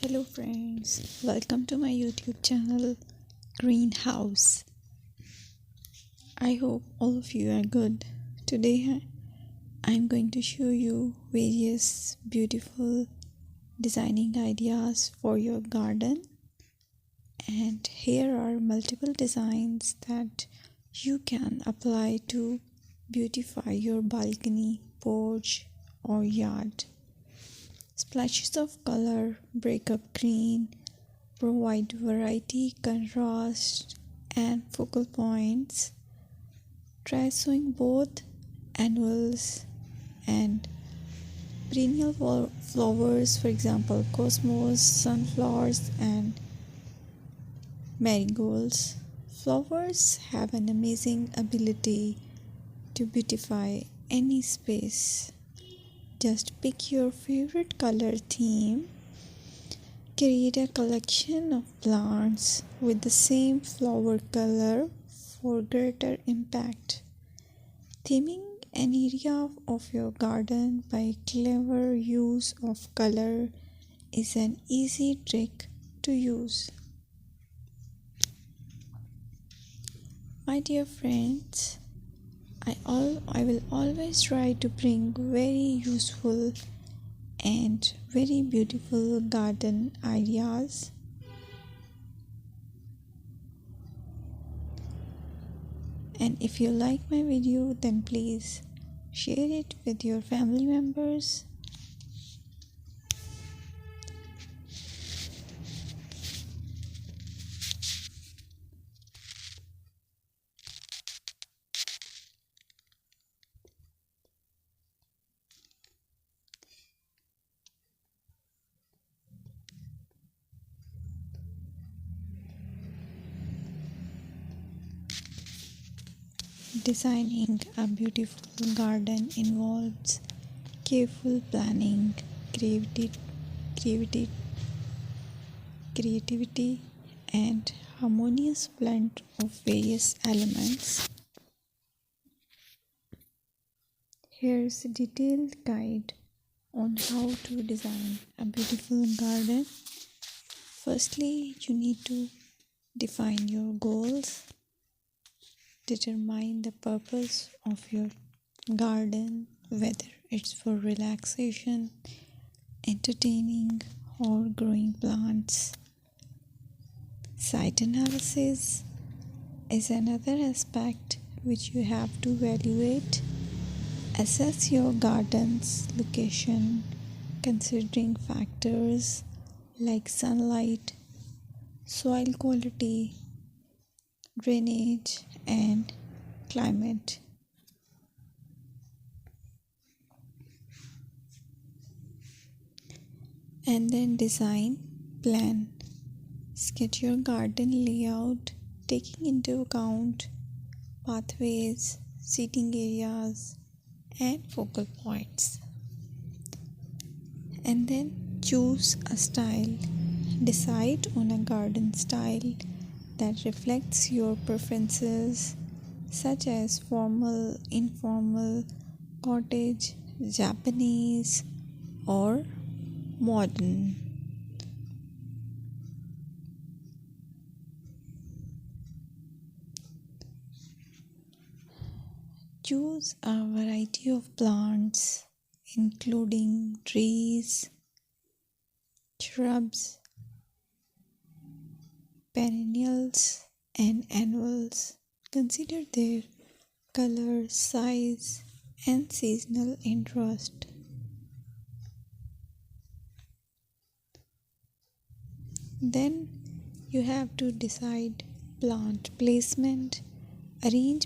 Hello friends, welcome to my YouTube channel Greenhouse. I hope all of you are good. Today I'm going to show you various beautiful designing ideas for your garden, and here are multiple designs that you can apply to beautify your balcony, porch or yard. Splashes of color break up green, provide variety, contrast, and focal points. Try sowing both annuals and perennial flowers, for example, cosmos, sunflowers, and marigolds. Flowers have an amazing ability to beautify any space. Just pick your favorite color theme. Create a collection of plants with the same flower color for greater impact. Theming an area of your garden by clever use of color is an easy trick to use. My dear friends, I will always try to bring very useful and very beautiful garden ideas. And if you like my video, then please share it with your family members. Designing a beautiful garden involves careful planning, creativity, and harmonious blend of various elements. Here's a detailed guide on how to design a beautiful garden. Firstly, you need to define your goals. Determine the purpose of your garden, whether it's for relaxation, entertaining, or growing plants. Site analysis is another aspect which you have to evaluate. Assess your garden's location, considering factors like sunlight, soil quality, drainage, and climate. And then design plan. Sketch your garden layout, taking into account pathways, seating areas, and focal points. And then choose a style. Decide on a garden style that reflects your preferences, such as formal, informal, cottage, Japanese, or modern. Choose a variety of plants, including trees, shrubs, perennials, and annuals. Consider their color, size, and seasonal interest. Then you have to decide plant placement. Arrange